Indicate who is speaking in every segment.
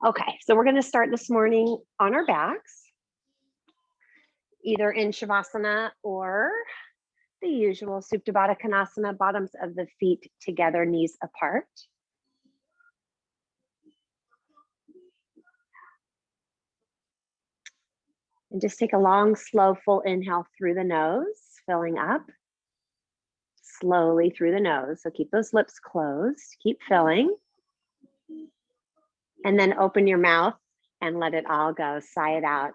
Speaker 1: Okay, so we're going to start this morning on our backs, either in Shavasana or the usual Supta Baddha Konasana, bottoms of the feet together, knees apart. And just take a long, slow, full inhale through the nose, filling up slowly through the nose. So keep those lips closed, keep filling. And then open your mouth and let it all go. Sigh it out.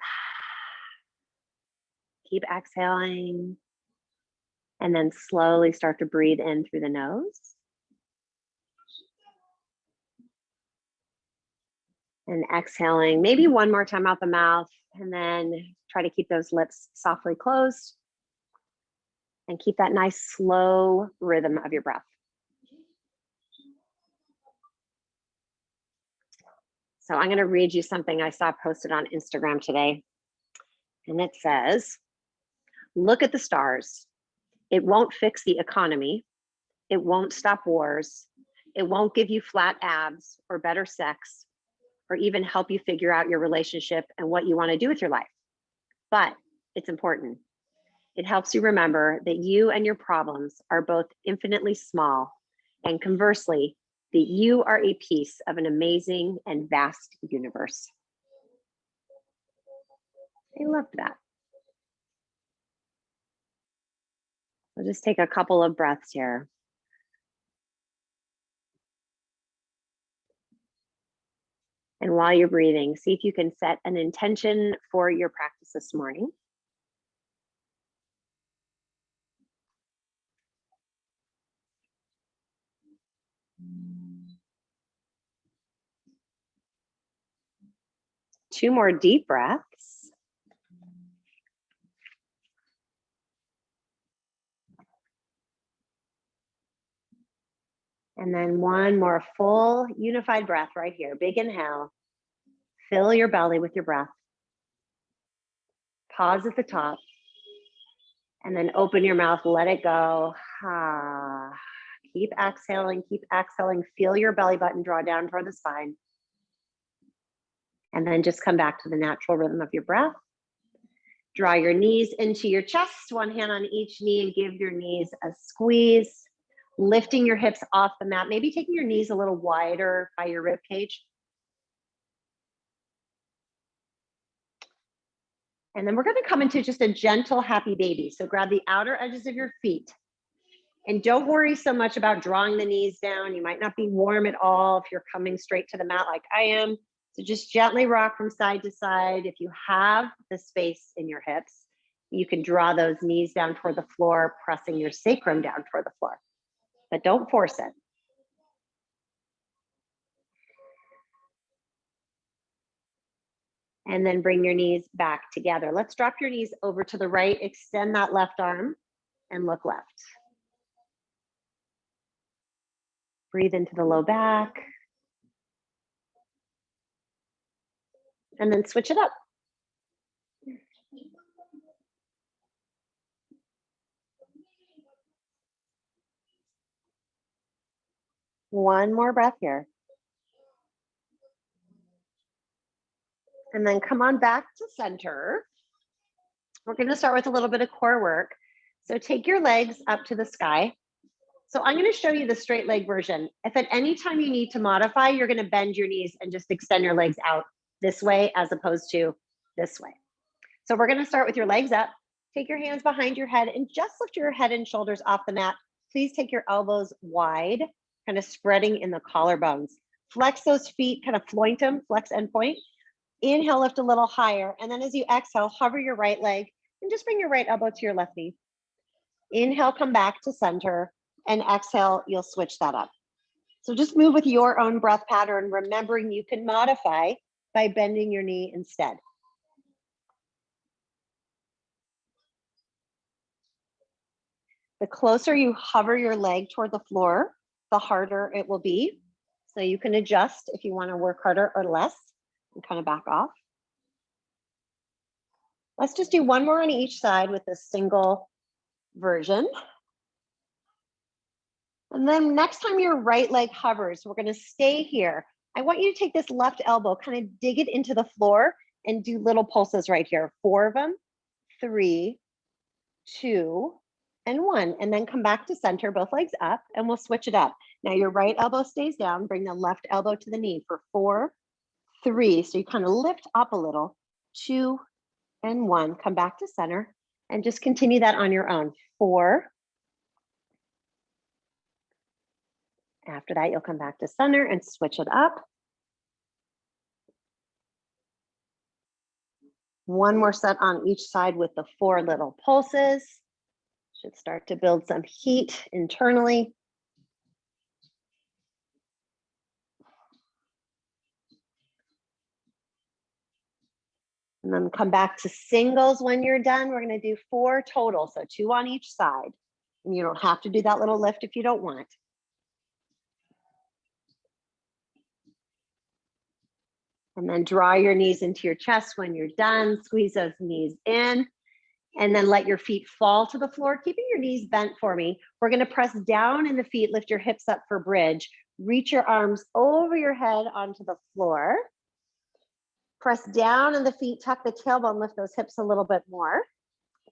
Speaker 1: Keep exhaling. And then slowly start to breathe in through the nose. And exhaling maybe one more time out the mouth. And then try to keep those lips softly closed. And keep that nice slow rhythm of your breath. So I'm going to read you something I saw posted on Instagram today. And it says, look at the stars. It won't fix the economy. It won't stop wars. It won't give you flat abs or better sex, or even help you figure out your relationship and what you want to do with your life. But it's important. It helps you remember that you and your problems are both infinitely small, and conversely, that you are a piece of an amazing and vast universe. I loved that. We'll just take a couple of breaths here. And while you're breathing, see if you can set an intention for your practice this morning. Two more deep breaths. And then one more full unified breath right here. Big inhale. Fill your belly with your breath. Pause at the top. And then open your mouth, let it go. Ah. Keep exhaling, keep exhaling. Feel your belly button draw down toward the spine. And then just come back to the natural rhythm of your breath. Draw your knees into your chest, one hand on each knee, and give your knees a squeeze. Lifting your hips off the mat, maybe taking your knees a little wider by your rib cage. And then we're going to come into just a gentle, happy baby. So grab the outer edges of your feet. And don't worry so much about drawing the knees down. You might not be warm at all if you're coming straight to the mat like I am. So just gently rock from side to side. If you have the space in your hips, you can draw those knees down toward the floor, pressing your sacrum down toward the floor. But don't force it. And then bring your knees back together. Let's drop your knees over to the right, extend that left arm, and look left. Breathe into the low back. And then switch it up. One more breath here. And then come on back to center. We're going to start with a little bit of core work. So take your legs up to the sky. So I'm going to show you the straight leg version. If at any time you need to modify, you're going to bend your knees and just extend your legs out this way as opposed to this way. So we're going to start with your legs up. Take your hands behind your head and just lift your head and shoulders off the mat. Please take your elbows wide, kind of spreading in the collarbones. Flex those feet, kind of floint them, flex and point. Inhale, lift a little higher. And then as you exhale, hover your right leg and just bring your right elbow to your left knee. Inhale, come back to center, and exhale, you'll switch that up. So just move with your own breath pattern, remembering you can modify by bending your knee instead. The closer you hover your leg toward the floor, the harder it will be. So you can adjust if you want to work harder or less and kind of back off. Let's just do one more on each side with a single version. And then next time your right leg hovers, we're going to stay here. I want you to take this left elbow, kind of dig it into the floor and do little pulses right here. 4 of them, 3, 2, and 1. And then come back to center, both legs up, and we'll switch it up. Now your right elbow stays down. Bring the left elbow to the knee for 4, 3. So you kind of lift up a little. 2 and 1. Come back to center and just continue that on your own. 4. After that, you'll come back to center and switch it up. 1 more set on each side with the 4 little pulses. Should start to build some heat internally. And then come back to singles when you're done. We're going to do 4 total, so 2 on each side. And you don't have to do that little lift if you don't want. And then draw your knees into your chest when you're done. Squeeze those knees in. And then let your feet fall to the floor, keeping your knees bent for me. We're going to press down in the feet, lift your hips up for bridge. Reach your arms over your head onto the floor. Press down in the feet, tuck the tailbone, lift those hips a little bit more.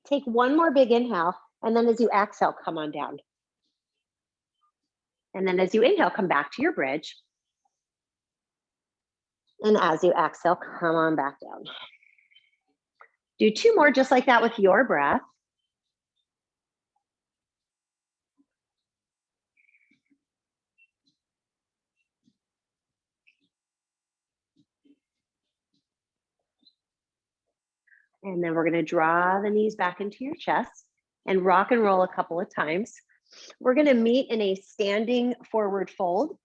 Speaker 1: Take 1 more big inhale. And then as you exhale, come on down. And then as you inhale, come back to your bridge. And as you exhale, come on back down. Do 2 more just like that with your breath. And then we're going to draw the knees back into your chest and rock and roll a couple of times. We're going to meet in a standing forward fold.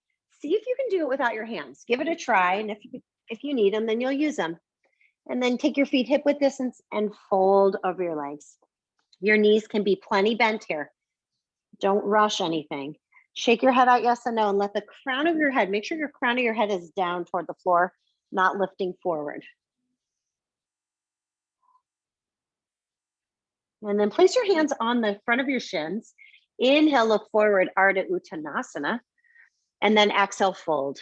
Speaker 1: See if you can do it without your hands. Give it a try. And if you need them, then you'll use them. And then take your feet hip width distance and fold over your legs. Your knees can be plenty bent here. Don't rush anything. Shake your head out, yes and no, and let the crown of your head, make sure your crown of your head is down toward the floor, not lifting forward. And then place your hands on the front of your shins. Inhale, look forward, Ardha Uttanasana. And then exhale, fold.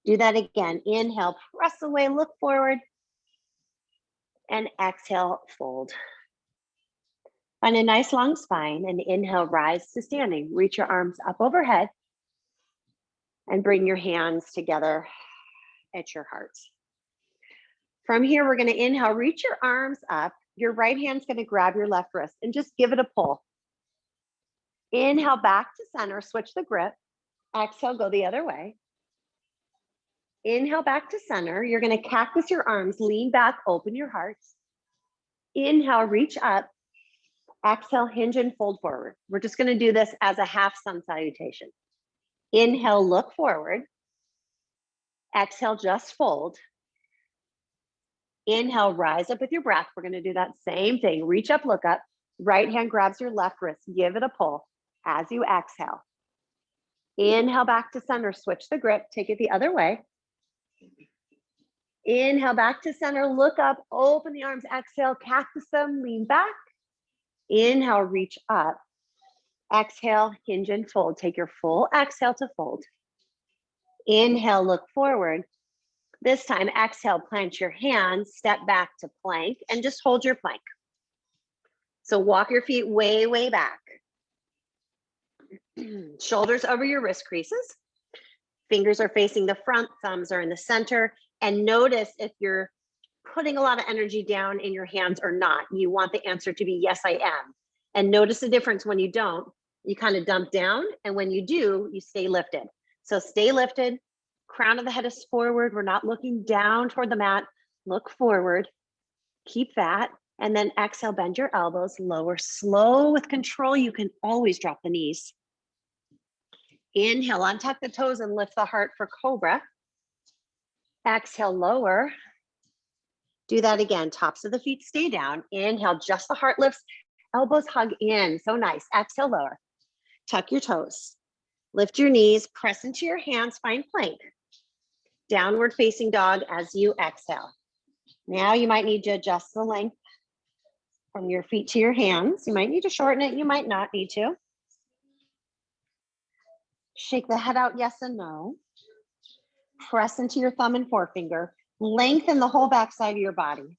Speaker 1: Do that again. Inhale, press away, look forward. And exhale, fold. Find a nice long spine and inhale, rise to standing. Reach your arms up overhead and bring your hands together at your heart. From here, we're going to inhale, reach your arms up. Your right hand's going to grab your left wrist and just give it a pull. Inhale back to center, switch the grip. Exhale, go the other way. Inhale back to center. You're going to cactus your arms, lean back, open your heart. Inhale, reach up. Exhale, hinge and fold forward. We're just going to do this as a half sun salutation. Inhale, look forward. Exhale, just fold. Inhale, rise up with your breath. We're going to do that same thing. Reach up, look up. Right hand grabs your left wrist. Give it a pull as you exhale. Inhale back to center. Switch the grip. Take it the other way. Inhale back to center. Look up. Open the arms. Exhale. Cactus them. Lean back. Inhale. Reach up. Exhale. Hinge and fold. Take your full exhale to fold. Inhale. Look forward. This time, exhale, plant your hands, step back to plank, and just hold your plank. So walk your feet way, way back. Shoulders over your wrist creases. Fingers are facing the front, thumbs are in the center. And notice if you're putting a lot of energy down in your hands or not. You want the answer to be, yes, I am. And notice the difference when you don't. You kind of dump down, and when you do, you stay lifted. So stay lifted. Crown of the head is forward. We're not looking down toward the mat. Look forward. Keep that. And then exhale, bend your elbows, lower, slow with control. You can always drop the knees. Inhale, untuck the toes and lift the heart for cobra. Exhale, lower. Do that again. Tops of the feet stay down. Inhale, just the heart lifts. Elbows hug in. So nice. Exhale, lower. Tuck your toes. Lift your knees. Press into your hands. Find plank. Downward facing dog as you exhale. Now you might need to adjust the length from your feet to your hands. You might need to shorten it. You might not need to. Shake the head out, yes and no. Press into your thumb and forefinger. Lengthen the whole back side of your body.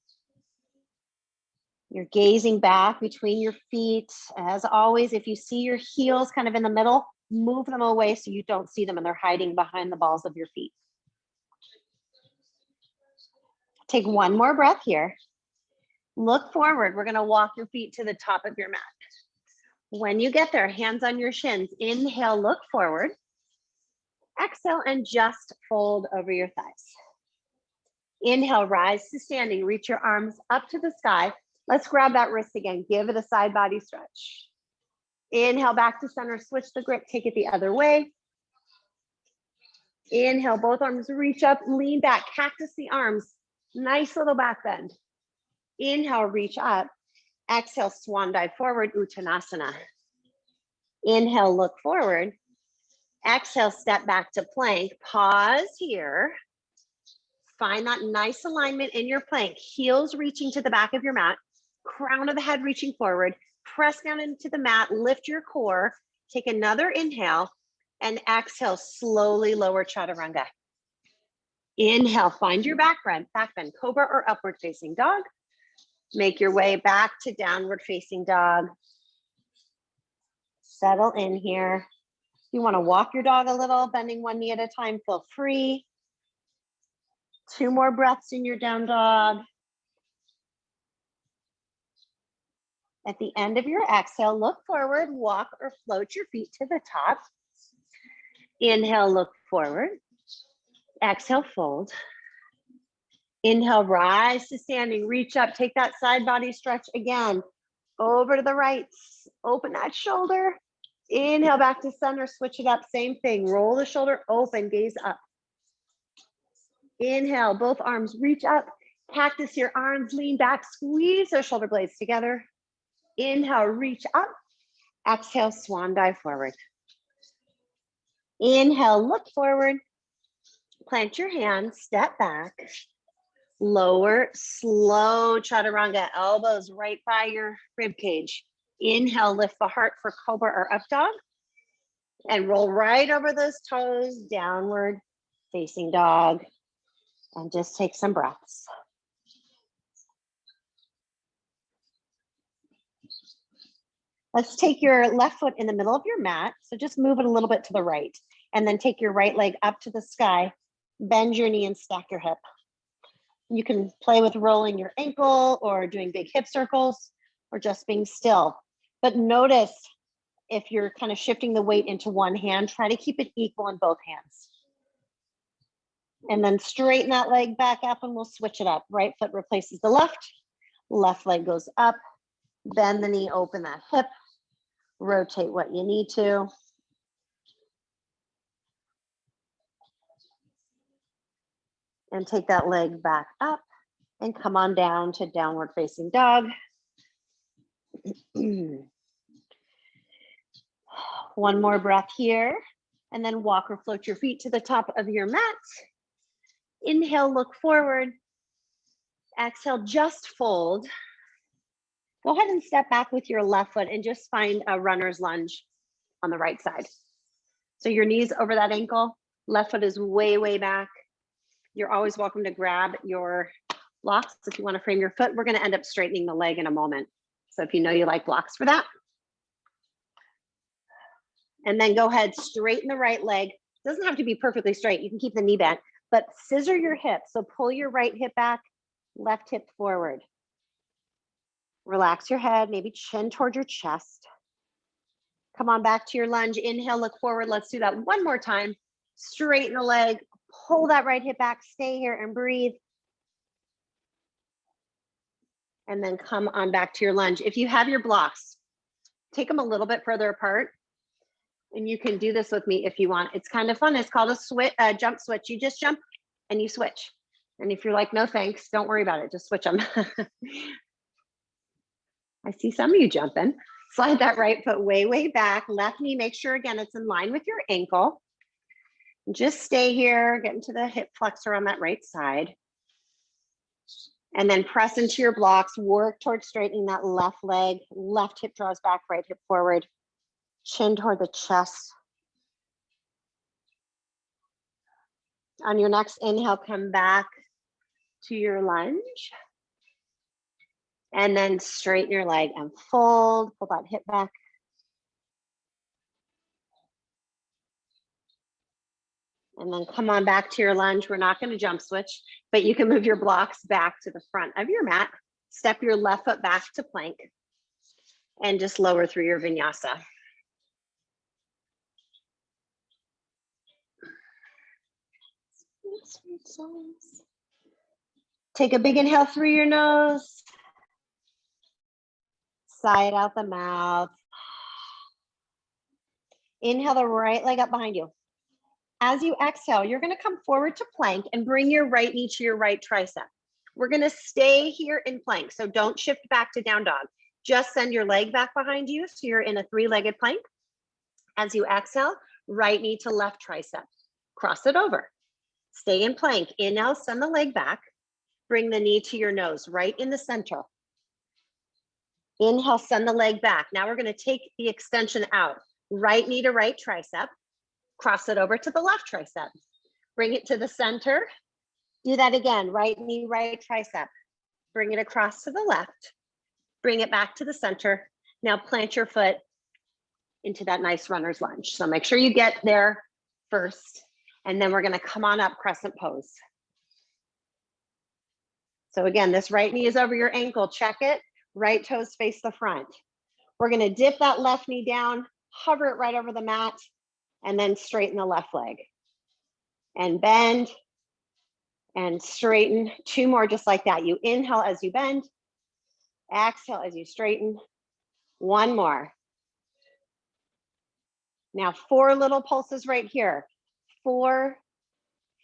Speaker 1: You're gazing back between your feet. As always, if you see your heels kind of in the middle, move them away so you don't see them and they're hiding behind the balls of your feet. Take one more breath here. Look forward. We're going to walk your feet to the top of your mat. When you get there, hands on your shins. Inhale, look forward. Exhale and just fold over your thighs. Inhale, rise to standing. Reach your arms up to the sky. Let's grab that wrist again. Give it a side body stretch. Inhale, back to center. Switch the grip. Take it the other way. Inhale, both arms reach up. Lean back. Cactus the arms. Nice little back bend. Inhale, reach up. Exhale, swan dive forward, Uttanasana. Inhale, look forward. Exhale, step back to plank. Pause here. Find that nice alignment in your plank. Heels reaching to the back of your mat. Crown of the head reaching forward. Press down into the mat. Lift your core. Take another inhale. And exhale, slowly lower chaturanga. Inhale, find your back bend, cobra or upward facing dog. Make your way back to downward facing dog. Settle in here. You want to walk your dog a little, bending one knee at a time, feel free. 2 more breaths in your down dog. At the end of your exhale, look forward, walk or float your feet to the top. Inhale, look forward. Exhale, fold. Inhale, rise to standing, reach up, take that side body stretch again. Over to the right, open that shoulder. Inhale, back to center, switch it up, same thing. Roll the shoulder open, gaze up. Inhale, both arms reach up. Cactus your arms, lean back, squeeze those shoulder blades together. Inhale, reach up. Exhale, swan dive forward. Inhale, look forward. Plant your hands, step back. Lower, slow chaturanga, elbows right by your rib cage. Inhale, lift the heart for cobra or up dog. And roll right over those toes, downward facing dog. And just take some breaths. Let's take your left foot in the middle of your mat. So just move it a little bit to the right. And then take your right leg up to the sky. Bend your knee and stack your hip. You can play with rolling your ankle or doing big hip circles or just being still. But notice if you're kind of shifting the weight into one hand, try to keep it equal in both hands. And then straighten that leg back up and we'll switch it up. Right foot replaces the left. Left leg goes up. Bend the knee, open that hip. Rotate what you need to. And take that leg back up and come on down to downward facing dog. One more breath here, and then walk or float your feet to the top of your mat. Inhale, look forward. Exhale, just fold. Go ahead and step back with your left foot and just find a runner's lunge on the right side. So your knees over that ankle, left foot is way, way back. You're always welcome to grab your blocks if you want to frame your foot. We're going to end up straightening the leg in a moment. So if you know you like blocks for that. And then go ahead, straighten the right leg. Doesn't have to be perfectly straight. You can keep the knee bent, but scissor your hip. So pull your right hip back, left hip forward. Relax your head, maybe chin toward your chest. Come on back to your lunge. Inhale, look forward. Let's do that one more time. Straighten the leg, pull that right hip back, stay here and breathe. And then come on back to your lunge. If you have your blocks, take them a little bit further apart. And you can do this with me if you want. It's kind of fun. It's called a switch, jump switch. You just jump and you switch. And if you're like, no thanks, don't worry about it. Just switch them. I see some of you jumping. Slide that right foot way, way back. Left knee, make sure again, it's in line with your ankle. Just stay here, get into the hip flexor on that right side. And then press into your blocks, work towards straightening that left leg. Left hip draws back, right hip forward. Chin toward the chest. On your next inhale, come back to your lunge. And then straighten your leg and fold, pull that hip back. And then come on back to your lunge. We're not going to jump switch, but you can move your blocks back to the front of your mat. Step your left foot back to plank and just lower through your vinyasa. Take a big inhale through your nose. Sigh it out the mouth. Inhale the right leg up behind you. As you exhale, you're going to come forward to plank and bring your right knee to your right tricep. We're going to stay here in plank, so don't shift back to down dog. Just send your leg back behind you so you're in a three-legged plank. As you exhale, right knee to left tricep. Cross it over. Stay in plank. Inhale, send the leg back. Bring the knee to your nose, right in the center. Inhale, send the leg back. Now we're going to take the extension out. Right knee to right tricep. Cross it over to the left tricep. Bring it to the center. Do that again. Right knee, right tricep. Bring it across to the left. Bring it back to the center. Now plant your foot into that nice runner's lunge. So make sure you get there first. And then we're going to come on up, crescent pose. So again, this right knee is over your ankle. Check it. Right toes face the front. We're going to dip that left knee down, hover it right over the mat, and then straighten the left leg. And bend and straighten. Two more just like that. You inhale as you bend. Exhale as you straighten. One more. Now 4 little pulses right here. 4,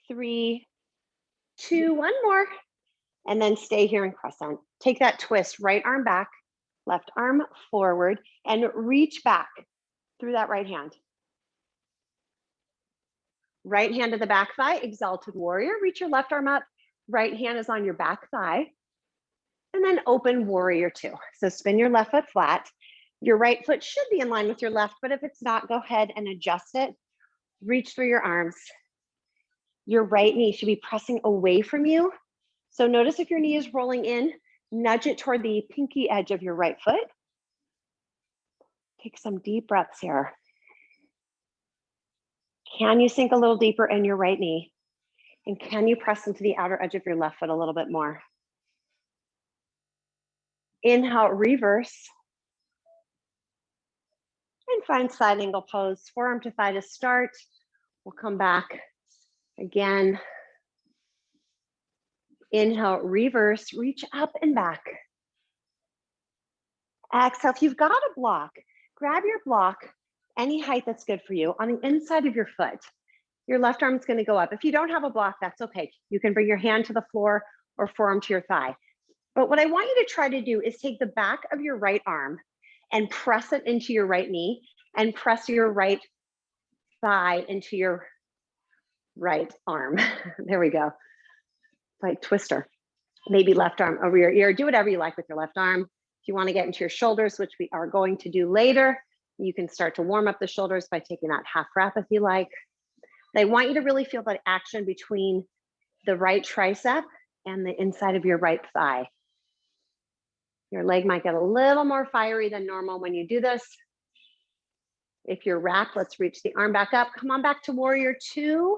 Speaker 1: 3, 2, one more. And then stay here in crescent. Take that twist, right arm back, left arm forward, and reach back through that right hand. Right hand to the back thigh, exalted warrior. Reach your left arm up. Right hand is on your back thigh. And then open warrior 2. So spin your left foot flat. Your right foot should be in line with your left, but if it's not, go ahead and adjust it. Reach through your arms. Your right knee should be pressing away from you. So notice if your knee is rolling in, nudge it toward the pinky edge of your right foot. Take some deep breaths here. Can you sink a little deeper in your right knee? And can you press into the outer edge of your left foot a little bit more? Inhale, reverse. And find side angle pose, forearm to thigh to start. We'll come back again. Inhale, reverse, reach up and back. Exhale, if you've got a block, grab your block, any height that's good for you, on the inside of your foot. Your left arm is going to go up. If you don't have a block, that's okay. You can bring your hand to the floor or forearm to your thigh. But what I want you to try to do is take the back of your right arm and press it into your right knee and press your right thigh into your right arm. There we go. Like twister. Maybe left arm over your ear. Do whatever you like with your left arm. If you want to get into your shoulders, which we are going to do later, you can start to warm up the shoulders by taking that half wrap if you like. But I want you to really feel that action between the right tricep and the inside of your right thigh. Your leg might get a little more fiery than normal when you do this. If you're wrapped, let's reach the arm back up. Come on back to warrior 2.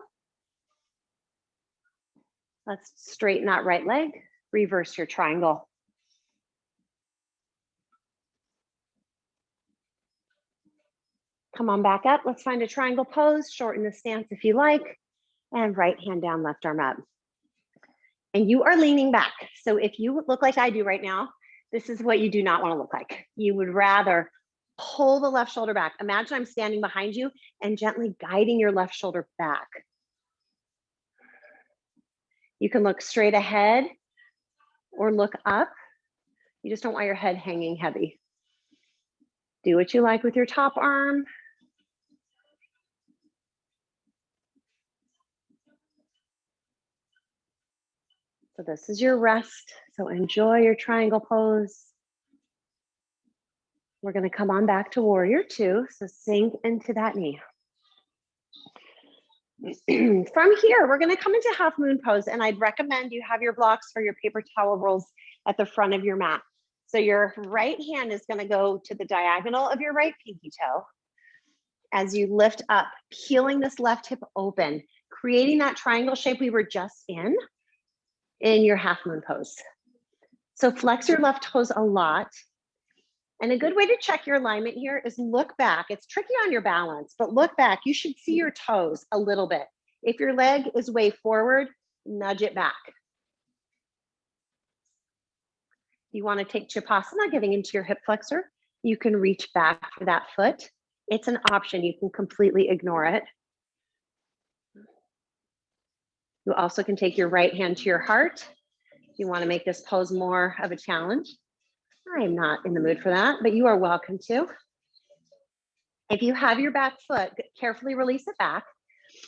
Speaker 1: Let's straighten that right leg, reverse your triangle. Come on back up. Let's find a triangle pose. Shorten the stance if you like. And right hand down, left arm up. And you are leaning back. So if you look like I do right now, this is what you do not want to look like. You would rather pull the left shoulder back. Imagine I'm standing behind you and gently guiding your left shoulder back. You can look straight ahead or look up. You just don't want your head hanging heavy. Do what you like with your top arm. So this is your rest. So enjoy your triangle pose. We're going to come on back to warrior 2. So sink into that knee. From here, we're gonna come into half moon pose, and I'd recommend you have your blocks or your paper towel rolls at the front of your mat. So your right hand is gonna go to the diagonal of your right pinky toe as you lift up, peeling this left hip open, creating that triangle shape we were just in your half moon pose. So flex your left toes a lot. And a good way to check your alignment here is look back. It's tricky on your balance, but look back. You should see your toes a little bit. If your leg is way forward, nudge it back. You want to take Chapasana, getting into your hip flexor. You can reach back for that foot. It's an option. You can completely ignore it. You also can take your right hand to your heart. You want to make this pose more of a challenge. I'm not in the mood for that, but you are welcome to. If you have your back foot, carefully release it back.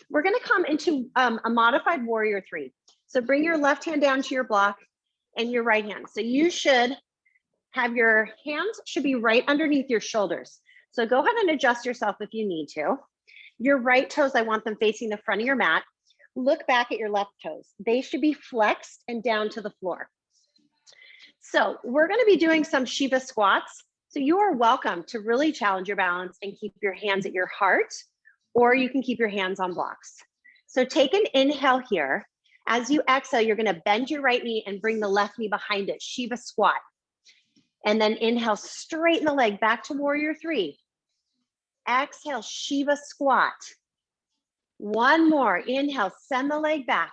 Speaker 1: We're going to come into a modified warrior three. So bring your left hand down to your block and your right hand. So you should have your hands should be right underneath your shoulders. So go ahead and adjust yourself if you need to. Your right toes, I want them facing the front of your mat. Look back at your left toes. They should be flexed and down to the floor. So we're going to be doing some Shiva squats. So you are welcome to really challenge your balance and keep your hands at your heart, or you can keep your hands on blocks. So take an inhale here. As you exhale, you're going to bend your right knee and bring the left knee behind it, Shiva squat. And then inhale, straighten the leg back to warrior three. Exhale, Shiva squat. One more, inhale, send the leg back.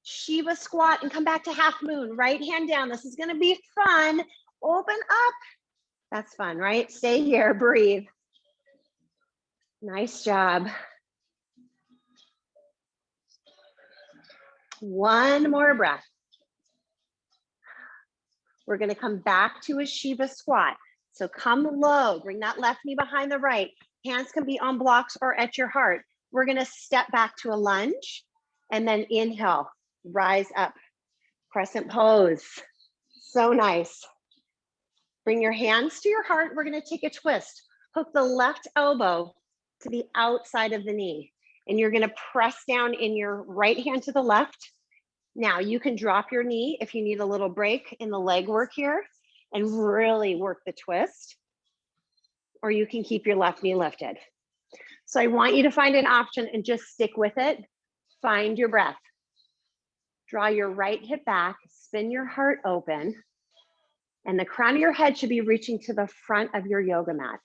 Speaker 1: Shiva squat and come back to half moon, right hand down. This is gonna be fun. Open up. That's fun, right? Stay here, breathe. Nice job. One more breath. We're gonna come back to a Shiva squat. So come low, bring that left knee behind the right. Hands can be on blocks or at your heart. We're gonna step back to a lunge and then inhale, rise up, crescent pose. So nice. Bring your hands to your heart. We're gonna take a twist. Hook the left elbow to the outside of the knee. And you're gonna press down in your right hand to the left. Now you can drop your knee if you need a little break in the leg work here and really work the twist. Or you can keep your left knee lifted. So I want you to find an option and just stick with it. Find your breath. Draw your right hip back, spin your heart open, and the crown of your head should be reaching to the front of your yoga mat.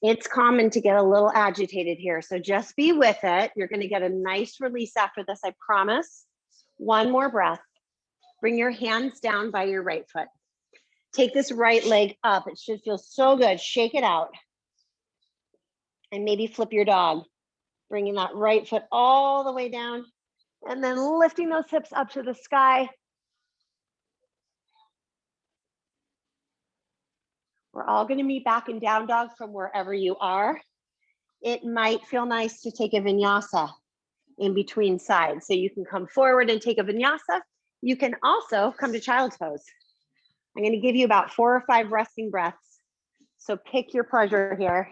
Speaker 1: It's common to get a little agitated here, so just be with it. You're gonna get a nice release after this, I promise. One more breath. Bring your hands down by your right foot. Take this right leg up. It should feel so good. Shake it out. And maybe flip your dog. Bringing that right foot all the way down and then lifting those hips up to the sky. We're all going to meet back in down dog from wherever you are. It might feel nice to take a vinyasa in between sides. So you can come forward and take a vinyasa. You can also come to child's pose. I'm going to give you about 4 or 5 resting breaths. So pick your pleasure here.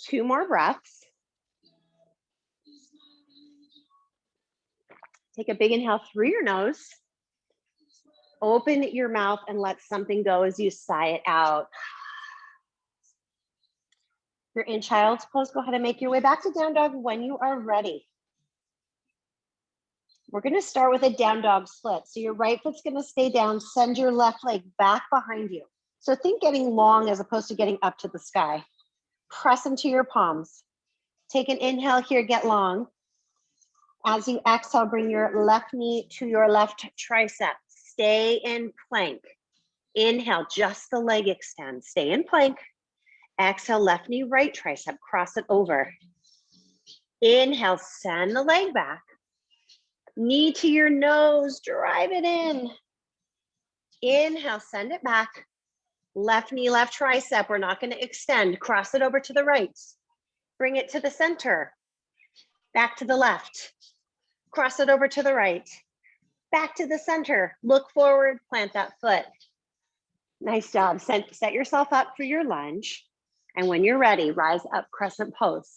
Speaker 1: Two more breaths. Take a big inhale through your nose. Open your mouth and let something go as you sigh it out. If you're in child's pose, go ahead and make your way back to down dog when you are ready. We're going to start with a down dog split. So your right foot's going to stay down. Send your left leg back behind you. So think getting long as opposed to getting up to the sky. Press into your palms. Take an inhale here, get long. As you exhale, bring your left knee to your left tricep. Stay in plank. Inhale, just the leg extend. Stay in plank. Exhale, left knee, right tricep. Cross it over. Inhale, send the leg back. Knee to your nose, drive it in. Inhale, send it back. Left knee, left tricep. We're not going to extend. Cross it over to the right. Bring it to the center. Back to the left. Cross it over to the right. Back to the center. Look forward, plant that foot. Nice job. Set yourself up for your lunge. And when you're ready, rise up, crescent pose.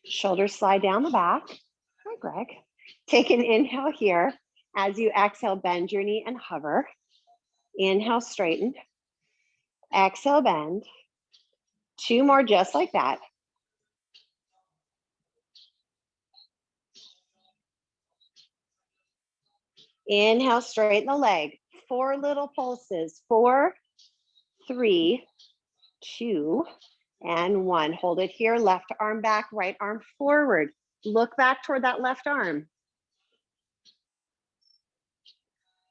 Speaker 1: Shoulders slide down the back. Hi, Greg. Take an inhale here. As you exhale, bend your knee and hover. Inhale, straighten. Exhale, bend. 2 more just like that. Inhale, straighten the leg. 4 little pulses. 4, 3, 2, and 1. Hold it here. Left arm back, right arm forward. Look back toward that left arm.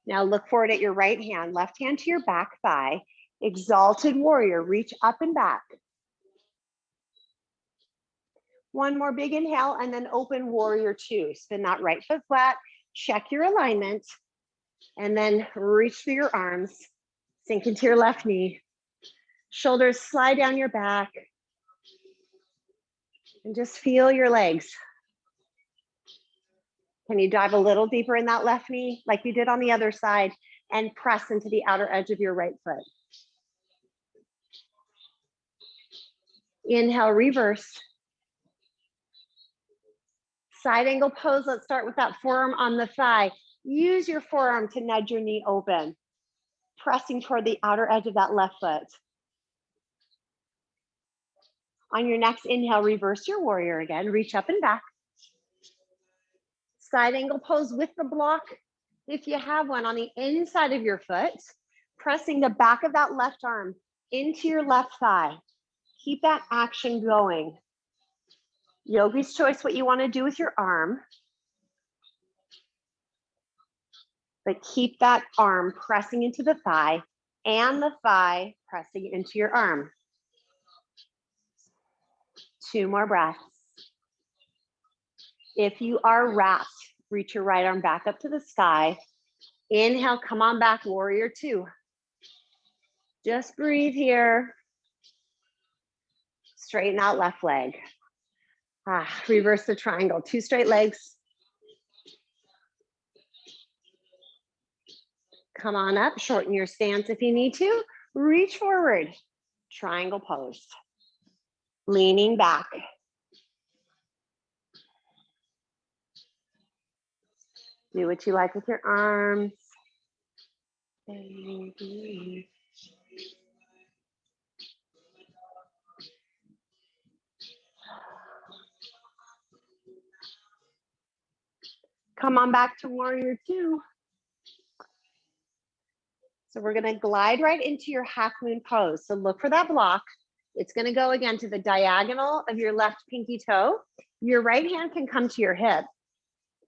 Speaker 1: Now look forward at your right hand. Left hand to your back thigh. Exalted warrior. Reach up and back. 1 more big inhale and then open warrior 2. Spin that right foot flat. Check your alignment. And then reach through your arms. Sink into your left knee. Shoulders slide down your back. And just feel your legs. Can you dive a little deeper in that left knee like you did on the other side and press into the outer edge of your right foot? Inhale, reverse. Side angle pose. Let's start with that forearm on the thigh. Use your forearm to nudge your knee open, pressing toward the outer edge of that left foot. On your next inhale, reverse your warrior again. Reach up and back. Side angle pose with the block, if you have one, on the inside of your foot, pressing the back of that left arm into your left thigh. Keep that action going. Yogi's choice, what you want to do with your arm. But keep that arm pressing into the thigh and the thigh pressing into your arm. 2 more breaths. If you are wrapped, reach your right arm back up to the sky. Inhale, come on back, warrior 2. Just breathe here. Straighten out left leg. Reverse the triangle, 2 straight legs. Come on up, shorten your stance if you need to. Reach forward, triangle pose. Leaning back. Do what you like with your arms. Come on back to warrior 2. So we're gonna glide right into your half moon pose. So look for that block. It's gonna go again to the diagonal of your left pinky toe. Your right hand can come to your hip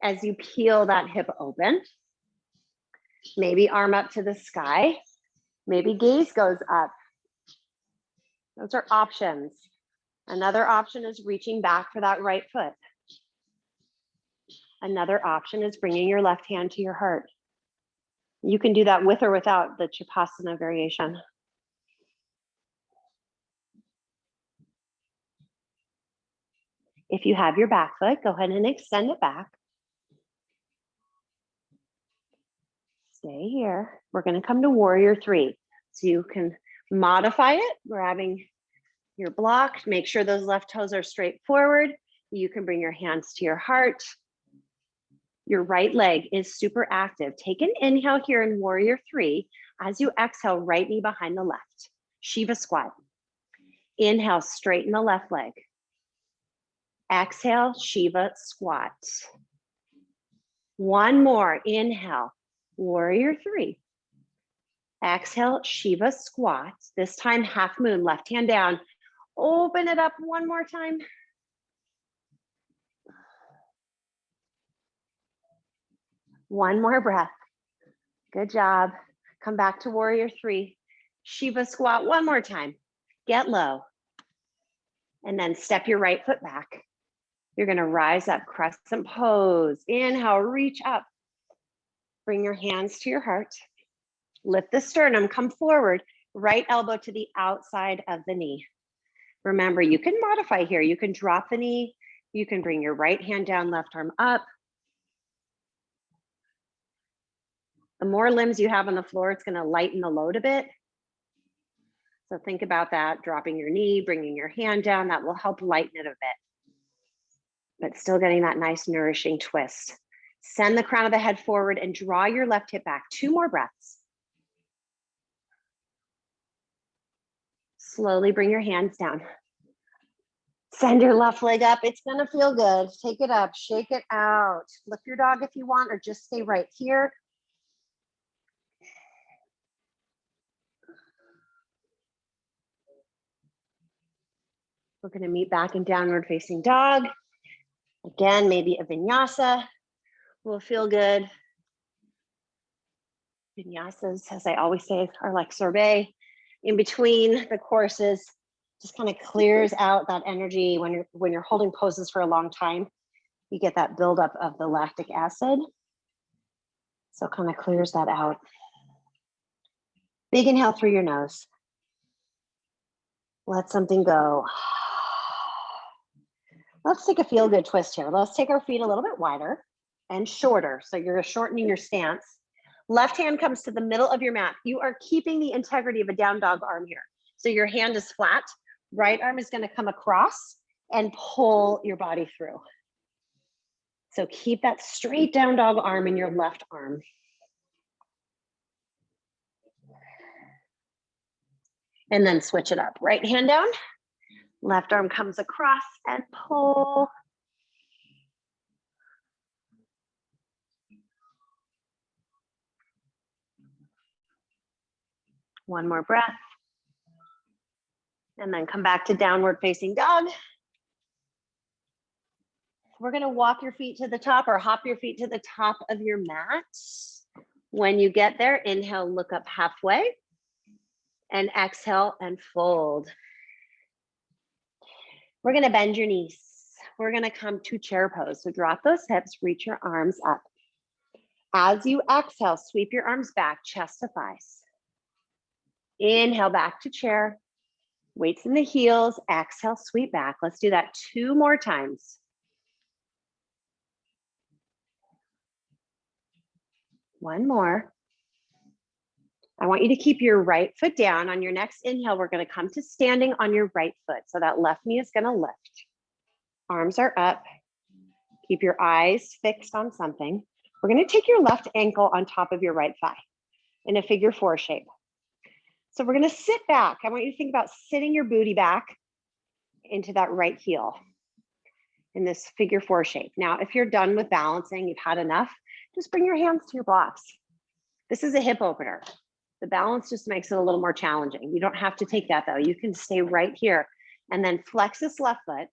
Speaker 1: as you peel that hip open. Maybe arm up to the sky. Maybe gaze goes up. Those are options. Another option is reaching back for that right foot. Another option is bringing your left hand to your heart. You can do that with or without the Chapasana variation. If you have your back foot, go ahead and extend it back. Stay here. We're going to come to warrior 3. So you can modify it, grabbing your block. Make sure those left toes are straight forward. You can bring your hands to your heart. Your right leg is super active. Take an inhale here in warrior 3. As you exhale, right knee behind the left. Shiva squat. Inhale, straighten the left leg. Exhale, Shiva squat. 1 more, inhale, warrior 3. Exhale, Shiva squat. This time, half moon, left hand down. Open it up 1 more time. One more breath. Good job. Come back to warrior 3. Shiva squat 1 more time. Get low. And then step your right foot back. You're gonna rise up, crescent pose. Inhale, reach up. Bring your hands to your heart. Lift the sternum, come forward. Right elbow to the outside of the knee. Remember, you can modify here. You can drop the knee. You can bring your right hand down, left arm up. The more limbs you have on the floor, it's going to lighten the load a bit. So think about that, dropping your knee, bringing your hand down, that will help lighten it a bit, but still getting that nice nourishing twist. Send the crown of the head forward and draw your left hip back. 2 more breaths. Slowly bring your hands down. Send your left leg up. It's gonna feel good. Take it up, shake it out. Flip your dog if you want, or just stay right here. We're gonna meet back in downward facing dog. Again, maybe a vinyasa will feel good. Vinyasas, as I always say, are like sorbet. In between the courses, just kind of clears out that energy when you're holding poses for a long time. You get that buildup of the lactic acid. So kind of clears that out. Big inhale through your nose. Let something go. Let's take a feel-good twist here. Let's take our feet a little bit wider and shorter. So you're shortening your stance. Left hand comes to the middle of your mat. You are keeping the integrity of a down dog arm here. So your hand is flat. Right arm is going to come across and pull your body through. So keep that straight down dog arm in your left arm. And then switch it up. Right hand down. Left arm comes across and pull. One more breath. And then come back to downward facing dog. We're going to walk your feet to the top or hop your feet to the top of your mat. When you get there, inhale, look up halfway. And exhale and fold. We're going to bend your knees. We're going to come to chair pose. So drop those hips, reach your arms up. As you exhale, sweep your arms back, chest to thighs. Inhale back to chair. Weights in the heels. Exhale, sweep back. Let's do that 2 more times. One more. I want you to keep your right foot down. On your next inhale, we're going to come to standing on your right foot. So that left knee is going to lift. Arms are up. Keep your eyes fixed on something. We're going to take your left ankle on top of your right thigh in a figure 4 shape. So we're going to sit back. I want you to think about sitting your booty back into that right heel in this figure 4 shape. Now, if you're done with balancing, you've had enough, just bring your hands to your blocks. This is a hip opener. The balance just makes it a little more challenging. You don't have to take that though. You can stay right here and then flex this left foot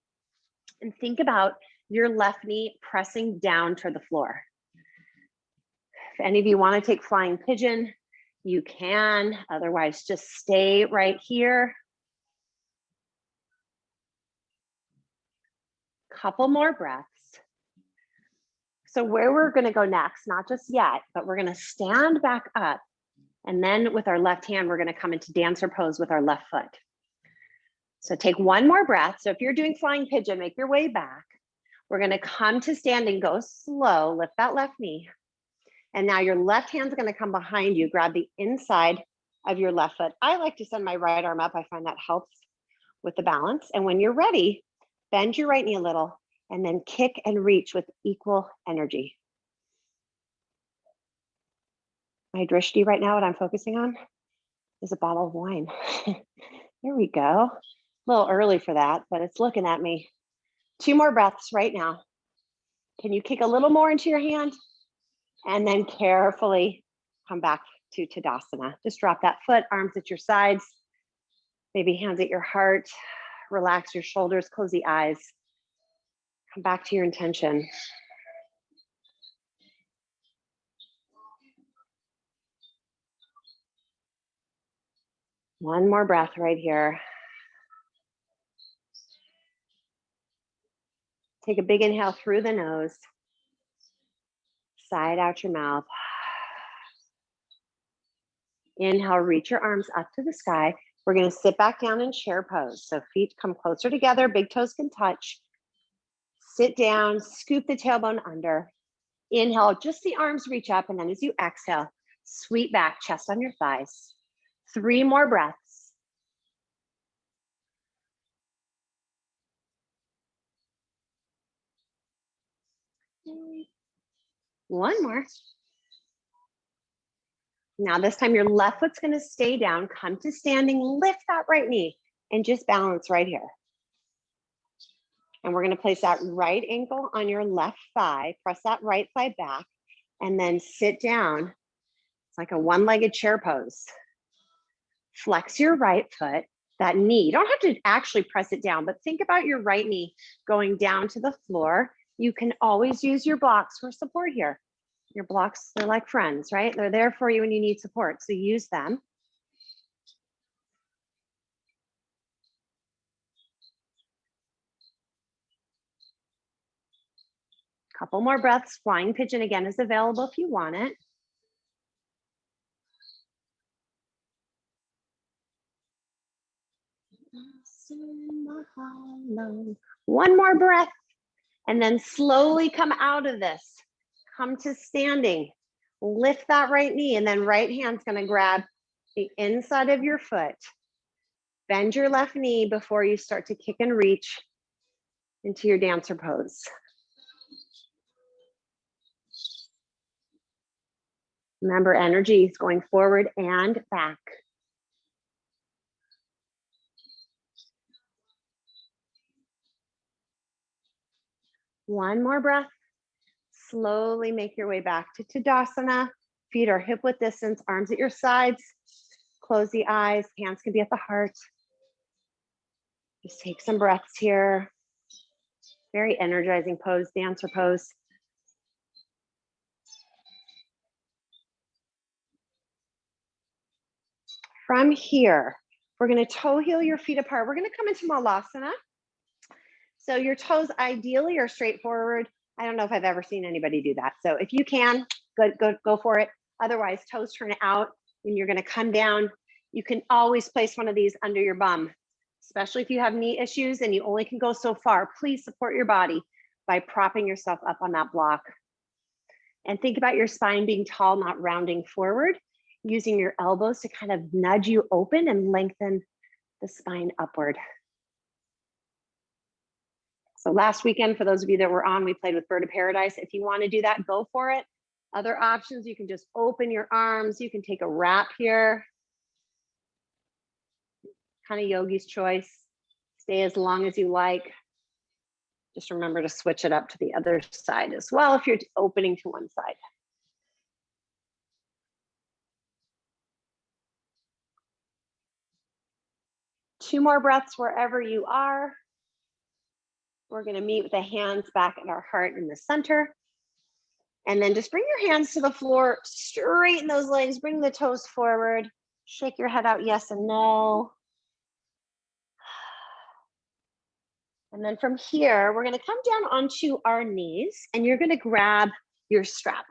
Speaker 1: and think about your left knee pressing down to the floor. If any of you want to take flying pigeon, you can. Otherwise, just stay right here. Couple more breaths. So where we're going to go next, not just yet, but we're going to stand back up. And then with our left hand, we're going to come into dancer pose with our left foot. So take one more breath. So if you're doing flying pigeon, make your way back. We're going to come to standing, go slow, lift that left knee. And now your left hand's going to come behind you, grab the inside of your left foot. I like to send my right arm up. I find that helps with the balance. And when you're ready, bend your right knee a little and then kick and reach with equal energy. My drishti right now, what I'm focusing on is a bottle of wine. There we go. A little early for that, but it's looking at me. 2 more breaths right now. Can you kick a little more into your hand? And then carefully come back to Tadasana. Just drop that foot, arms at your sides, maybe hands at your heart. Relax your shoulders, close the eyes. Come back to your intention. One more breath right here. Take a big inhale through the nose. Side out your mouth. Inhale, reach your arms up to the sky. We're going to sit back down in chair pose. So feet come closer together, big toes can touch. Sit down, scoop the tailbone under. Inhale, just the arms reach up, and then as you exhale, Sweep back, chest on your thighs. 3 more breaths. One more. Now this time your left foot's gonna stay down, come to standing, lift that right knee, and just balance right here. And we're gonna place that right ankle on your left thigh, press that right thigh back, and then sit down. It's like a one-legged chair pose. Flex your right foot, that knee. You don't have to actually press it down, but think about your right knee going down to the floor. You can always use your blocks for support here. Your blocks, they're like friends, right? They're there for you when you need support, so use them. Couple more breaths. Flying pigeon again is available if you want it. One more breath, and then slowly come out of this. Come to standing. Lift that right knee, and then right hand's gonna grab the inside of your foot. Bend your left knee before you start to kick and reach into your dancer pose. Remember, energy is going forward and back. One more breath. Slowly make your way back to Tadasana. Feet are hip width distance, arms at your sides. Close the eyes, hands can be at the heart. Just take some breaths here. Very energizing pose, dancer pose. From here, we're gonna toe heel your feet apart. We're gonna come into Malasana. So your toes ideally are straight forward. I don't know if I've ever seen anybody do that. So if you can, go for it. Otherwise, toes turn out and you're gonna come down. You can always place one of these under your bum, especially if you have knee issues and you only can go so far. Please support your body by propping yourself up on that block. And think about your spine being tall, not rounding forward, using your elbows to kind of nudge you open and lengthen the spine upward. So last weekend, for those of you that were on, we played with Bird of Paradise. If you want to do that, go for it. Other options, you can just open your arms. You can take a wrap here. Kind of yogi's choice. Stay as long as you like. Just remember to switch it up to the other side as well if you're opening to one side. Two more breaths wherever you are. We're gonna meet with the hands back at our heart in the center. And then just bring your hands to the floor, straighten those legs, bring the toes forward, shake your head out, yes and no. And then from here, we're gonna come down onto our knees and you're gonna grab your strap.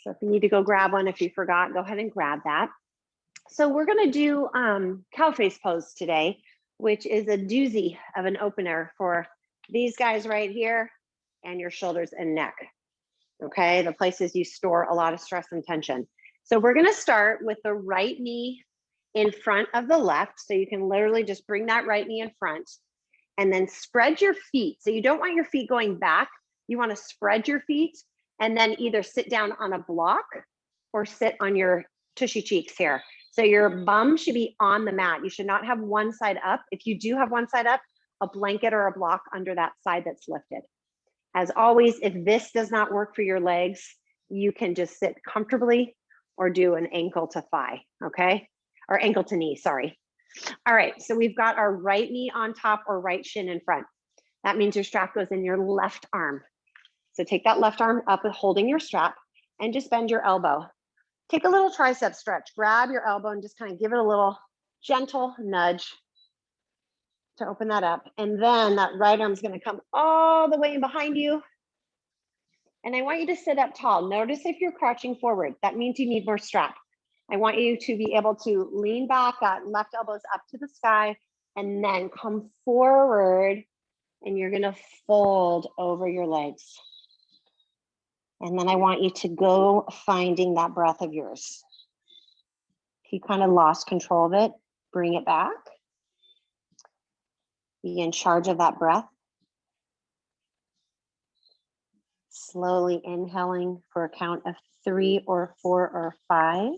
Speaker 1: So if you need to go grab one, if you forgot, go ahead and grab that. So we're gonna do cow face pose today, which is a doozy of an opener for these guys right here and your shoulders and neck, okay? The places you store a lot of stress and tension. So we're gonna start with the right knee in front of the left. So you can literally just bring that right knee in front and then spread your feet. So you don't want your feet going back. You wanna spread your feet and then either sit down on a block or sit on your tushy cheeks here. So your bum should be on the mat. You should not have one side up. If you do have one side up, a blanket or a block under that side that's lifted. As always, if this does not work for your legs, you can just sit comfortably or do an ankle to thigh, okay? Or ankle to knee, sorry. All right, so we've got our right knee on top or right shin in front. That means your strap goes in your left arm. So take that left arm up holding your strap and just bend your elbow. Take a little tricep stretch, grab your elbow and just kind of give it a little gentle nudge to open that up. And then that right arm is going to come all the way in behind you. And I want you to sit up tall. Notice if you're crouching forward, that means you need more strap. I want you to be able to lean back, that left elbow's up to the sky, and then come forward and you're going to fold over your legs. And then I want you to go finding that breath of yours. If you kind of lost control of it, bring it back. Be in charge of that breath. Slowly inhaling for a count of 3 or 4 or 5.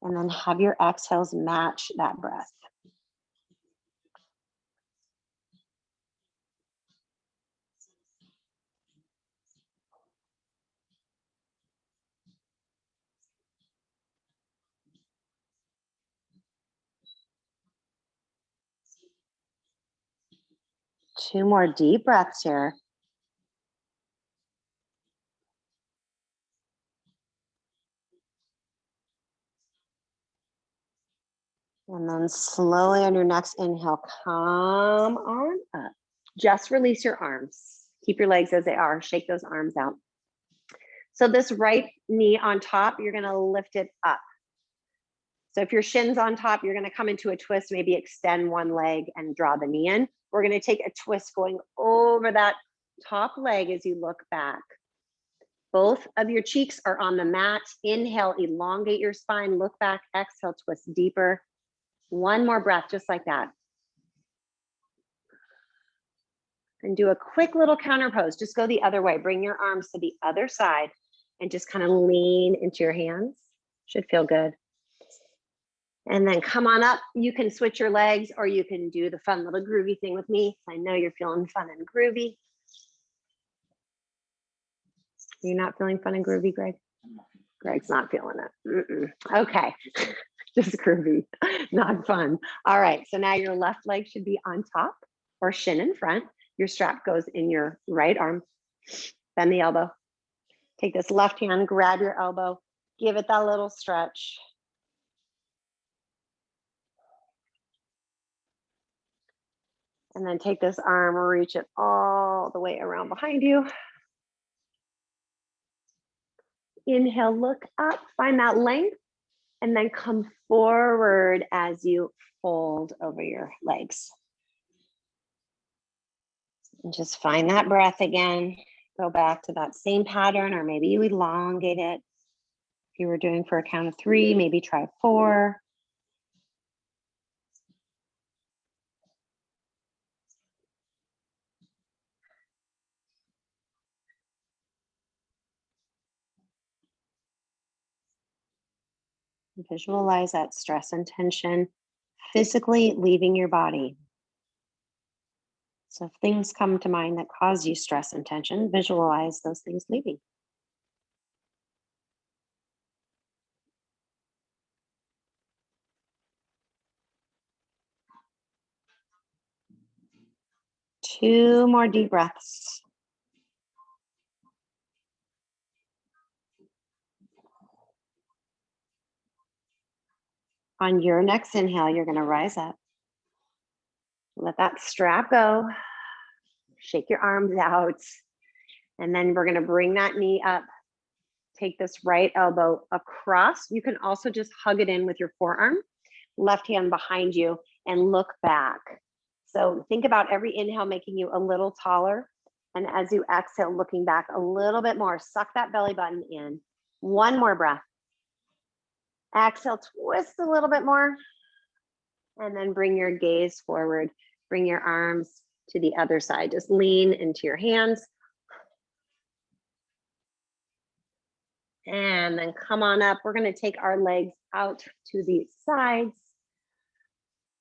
Speaker 1: And then have your exhales match that breath. Two more deep breaths here. And then slowly on your next inhale, come on up. Just release your arms. Keep your legs as they are. Shake those arms out. So this right knee on top, you're gonna lift it up. So if your shin's on top, you're gonna come into a twist, maybe extend one leg and draw the knee in. We're gonna take a twist going over that top leg as you look back. Both of your cheeks are on the mat. Inhale, elongate your spine, look back, exhale, twist deeper. One more breath, just like that. And do a quick little counter pose. Just go the other way. Bring your arms to the other side and just kind of lean into your hands. Should feel good. And then come on up. You can switch your legs or you can do the fun little groovy thing with me. I know you're feeling fun and groovy. You're not feeling fun and groovy, Greg? Greg's not feeling it. Okay, just groovy, not fun. All right, so now your left leg should be on top or shin in front. Your strap goes in your right arm. Bend the elbow. Take this left hand, grab your elbow, give it that little stretch. And then take this arm, reach it all the way around behind you. Inhale, look up, find that length, and then come forward as you fold over your legs. And just find that breath again. Go back to that same pattern, or maybe you elongate it. If you were doing for a count of 3, maybe try 4. Visualize that stress and tension physically leaving your body. So if things come to mind that cause you stress and tension, visualize those things leaving. Two more deep breaths. On your next inhale, you're going to rise up. Let that strap go. Shake your arms out. And then we're going to bring that knee up. Take this right elbow across. You can also just hug it in with your forearm. Left hand behind you and look back. So think about every inhale making you a little taller. And as you exhale, looking back a little bit more. Suck that belly button in. One more breath. Exhale, twist a little bit more. And then bring your gaze forward. Bring your arms to the other side. Just lean into your hands. And then come on up. We're going to take our legs out to the sides.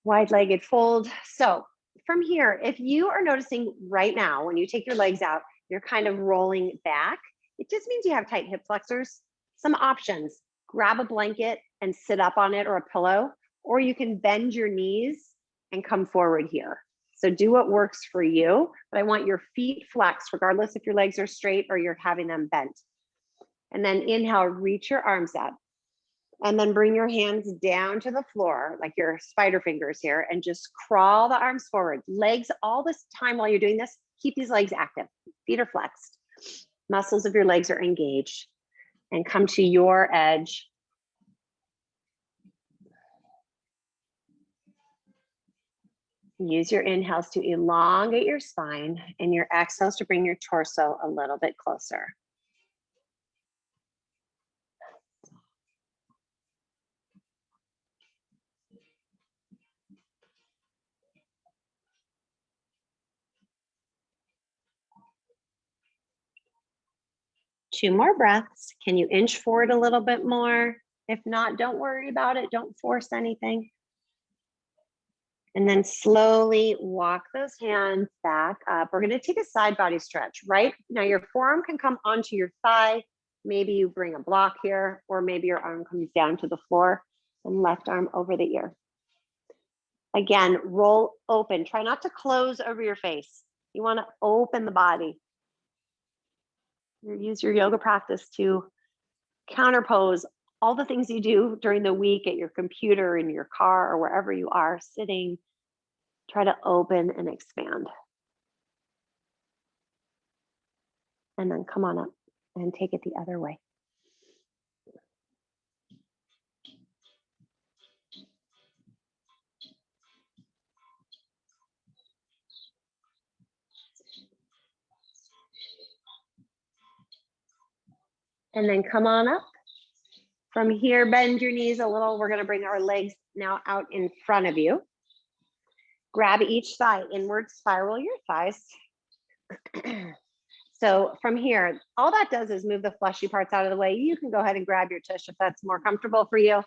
Speaker 1: Wide-legged fold. So from here, if you are noticing right now, when you take your legs out, you're kind of rolling back, it just means you have tight hip flexors. Some options: grab a blanket and sit up on it or a pillow, or you can bend your knees and come forward here. So do what works for you, but I want your feet flexed, regardless if your legs are straight or you're having them bent. And then inhale, reach your arms up. And then bring your hands down to the floor, like your spider fingers here, and just crawl the arms forward. Legs, all this time while you're doing this, keep these legs active. Feet are flexed. Muscles of your legs are engaged. And come to your edge. Use your inhales to elongate your spine and your exhales to bring your torso a little bit closer. Two more breaths. Can you inch forward a little bit more? If not, don't worry about it. Don't force anything. And then slowly walk those hands back up. We're going to take a side body stretch, right? Now your forearm can come onto your thigh. Maybe you bring a block here, or maybe your arm comes down to the floor and left arm over the ear. Again, roll open. Try not to close over your face. You want to open the body. Use your yoga practice to counterpose all the things you do during the week at your computer, in your car, or wherever you are sitting. Try to open and expand. And then come on up and take it the other way. And then come on up. From here, bend your knees a little. We're going to bring our legs now out in front of you. Grab each thigh inward, spiral your thighs. So from here, all that does is move the fleshy parts out of the way. You can go ahead and grab your tush if that's more comfortable for you.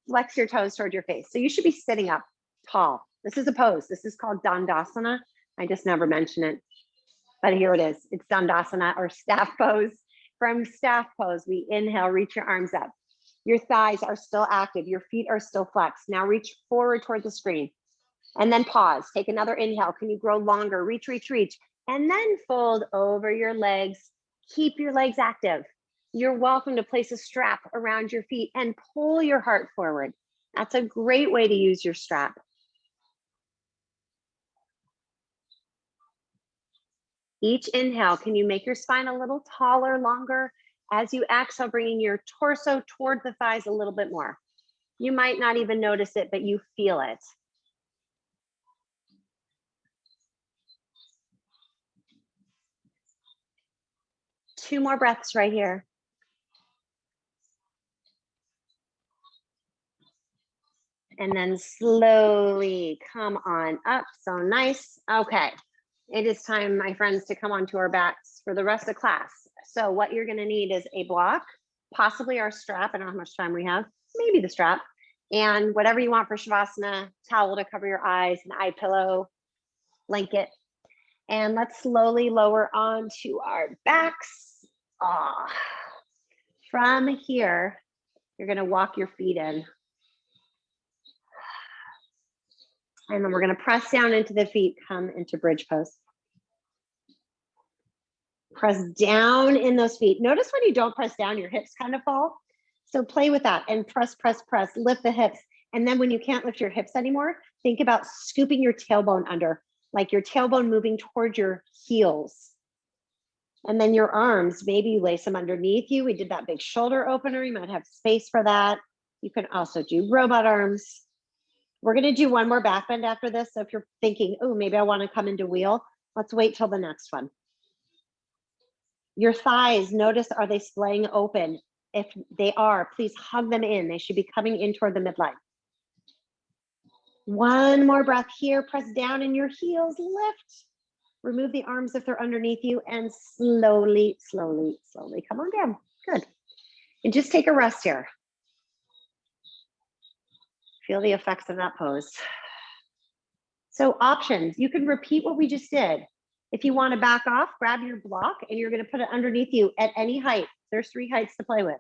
Speaker 1: Flex your toes toward your face. So you should be sitting up tall. This is a pose. This is called Dandasana. I just never mention it, but here it is. It's Dandasana, or staff pose. From staff pose, we inhale, reach your arms up. Your thighs are still active. Your feet are still flexed. Now reach forward toward the screen and then pause. Take another inhale. Can you grow longer? Reach, reach, reach. And then fold over your legs. Keep your legs active. You're welcome to place a strap around your feet and pull your heart forward. That's a great way to use your strap. Each inhale, can you make your spine a little taller, longer? As you exhale, bringing your torso toward the thighs a little bit more. You might not even notice it, but you feel it. Two more breaths right here. And then slowly come on up. So nice. Okay. It is time, my friends, to come onto our backs for the rest of class. So what you're going to need is a block, possibly our strap. I don't know how much time we have. Maybe the strap. And whatever you want for Shavasana, towel to cover your eyes, an eye pillow, blanket. And let's slowly lower onto our backs. From here, you're going to walk your feet in. And then we're going to press down into the feet, come into bridge pose. Press down in those feet. Notice when you don't press down, your hips kind of fall. So play with that and press, press, press, lift the hips. And then when you can't lift your hips anymore, think about scooping your tailbone under, like your tailbone moving toward your heels. And then your arms, maybe you lace them underneath you. We did that big shoulder opener. You might have space for that. You can also do robot arms. We're going to do one more back bend after this. So if you're thinking, oh, maybe I want to come into wheel, let's wait till the next one. Your thighs, notice, are they splaying open? If they are, please hug them in. They should be coming in toward the midline. One more breath here. Press down in your heels, lift. Remove the arms if they're underneath you, and slowly, slowly, slowly come on down. Good. And just take a rest here. Feel the effects of that pose. So options, you can repeat what we just did. If you want to back off, grab your block and you're going to put it underneath you at any height. There's 3 heights to play with.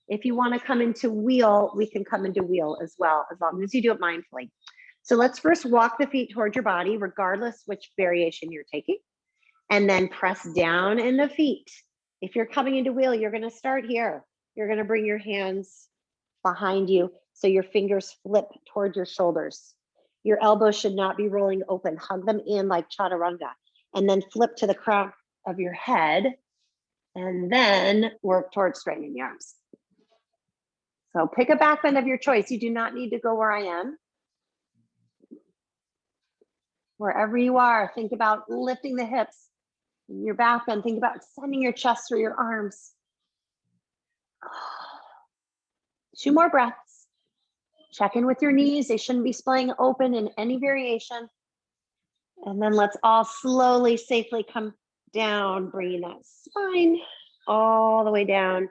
Speaker 1: If you want to come into wheel, we can come into wheel as well, as long as you do it mindfully. So let's first walk the feet toward your body, regardless which variation you're taking, and then press down in the feet. If you're coming into wheel, you're going to start here. You're going to bring your hands behind you so your fingers flip toward your shoulders. Your elbows should not be rolling open. Hug them in like chaturanga, and then flip to the crown of your head, and then work towards straightening the arms. So pick a back bend of your choice. You do not need to go where I am. Wherever you are, think about lifting the hips, your back bend. Think about extending your chest through your arms. 2 more breaths. Check in with your knees. They shouldn't be splaying open in any variation. And then let's all slowly, safely come down, bringing that spine all the way down.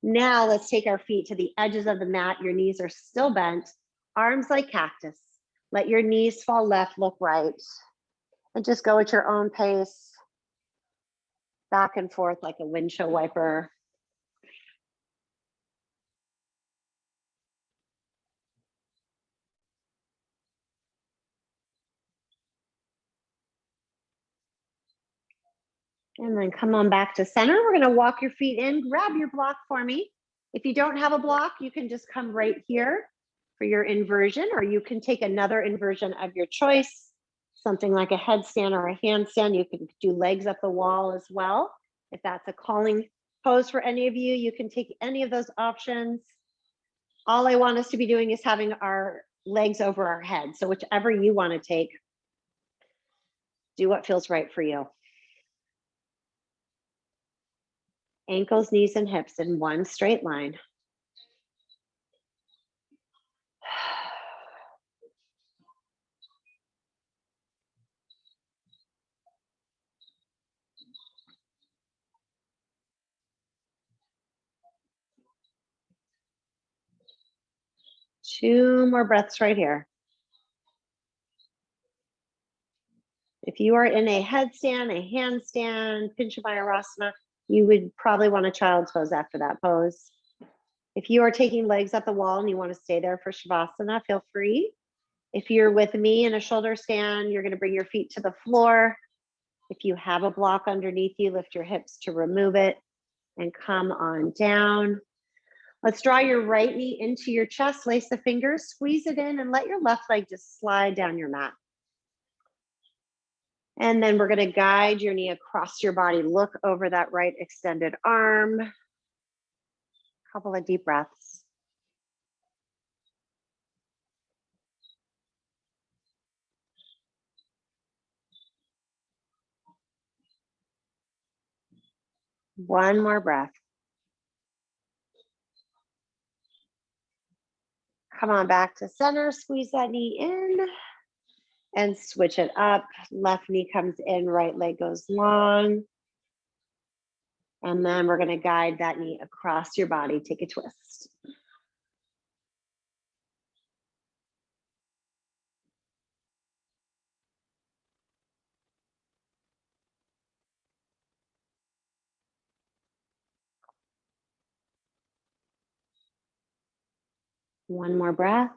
Speaker 1: Now let's take our feet to the edges of the mat. Your knees are still bent, arms like cactus. Let your knees fall left, look right. And just go at your own pace, back and forth like a windshield wiper. And then come on back to center. We're going to walk your feet in. Grab your block for me. If you don't have a block, you can just come right here for your inversion, or you can take another inversion of your choice, something like a headstand or a handstand. You can do legs up the wall as well. If that's a calling pose for any of you, you can take any of those options. All I want us to be doing is having our legs over our head. So whichever you want to take, do what feels right for you. Ankles, knees, and hips in one straight line. Two more breaths right here. If you are in a headstand, a handstand, Pinchabhairasana, you would probably want a child's pose after that pose. If you are taking legs up the wall and you want to stay there for Shavasana, feel free. If you're with me in a shoulder stand, you're going to bring your feet to the floor. If you have a block underneath you, lift your hips to remove it and come on down. Let's draw your right knee into your chest, lace the fingers, squeeze it in, and let your left leg just slide down your mat. And then we're going to guide your knee across your body. Look over that right extended arm. Couple of deep breaths. One more breath. Come on back to center. Squeeze that knee in and switch it up. Left knee comes in, right leg goes long. And then we're going to guide that knee across your body. Take a twist. One more breath.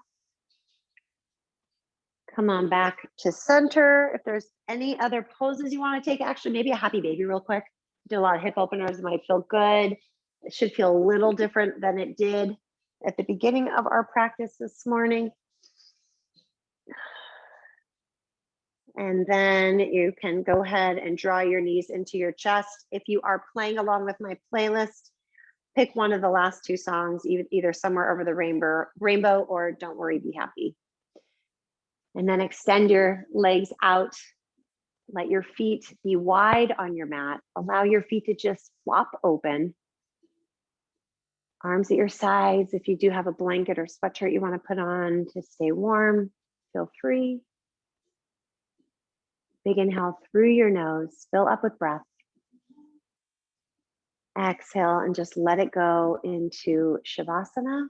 Speaker 1: Come on back to center. If there's any other poses you want to take, actually, maybe a happy baby real quick. Do a lot of hip openers, it might feel good. It should feel a little different than it did at the beginning of our practice this morning. And then you can go ahead and draw your knees into your chest. If you are playing along with my playlist, pick one of the last 2 songs, either Somewhere Over the Rainbow or Don't Worry, Be Happy. And then extend your legs out. Let your feet be wide on your mat. Allow your feet to just flop open. Arms at your sides. If you do have a blanket or sweatshirt you want to put on to stay warm, feel free. Big inhale through your nose. Fill up with breath. Exhale and just let it go into Shavasana.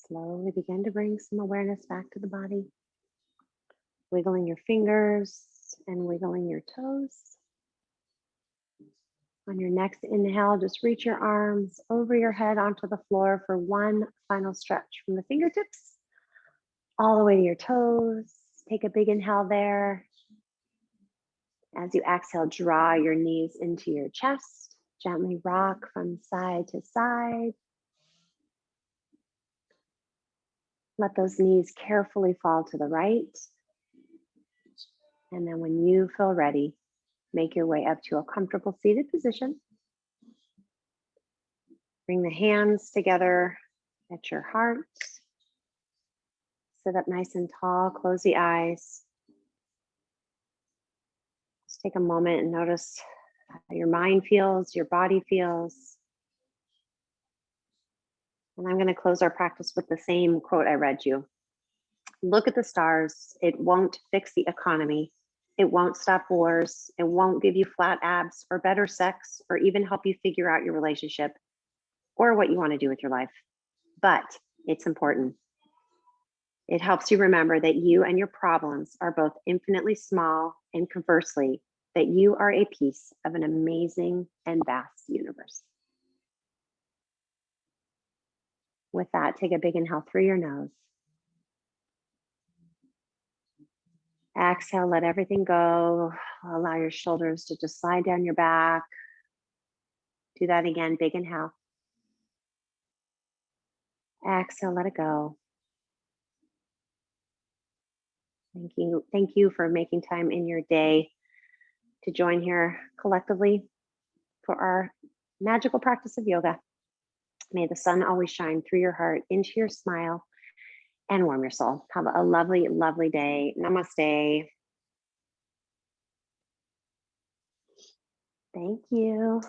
Speaker 1: Slowly begin to bring some awareness back to the body. Wiggling your fingers and wiggling your toes. On your next inhale, just reach your arms over your head onto the floor for one final stretch from the fingertips all the way to your toes. Take a big inhale there. As you exhale, draw your knees into your chest. Gently rock from side to side. Let those knees carefully fall to the right. And then when you feel ready, make your way up to a comfortable seated position. Bring the hands together at your heart. Sit up nice and tall, close the eyes. Just take a moment and notice how your mind feels, your body feels. And I'm going to close our practice with the same quote I read you. Look at the stars. It won't fix the economy. It won't stop wars. It won't give you flat abs or better sex or even help you figure out your relationship or what you want to do with your life. But it's important. It helps you remember that you and your problems are both infinitely small, and conversely, that you are a piece of an amazing and vast universe. With that, take a big inhale through your nose. Exhale, let everything go. Allow your shoulders to just slide down your back. Do that again, big inhale. Exhale, let it go. Thank you for making time in your day to join here collectively for our magical practice of yoga. May the sun always shine through your heart, into your smile, and warm your soul. Have a lovely, lovely day. Namaste. Thank you.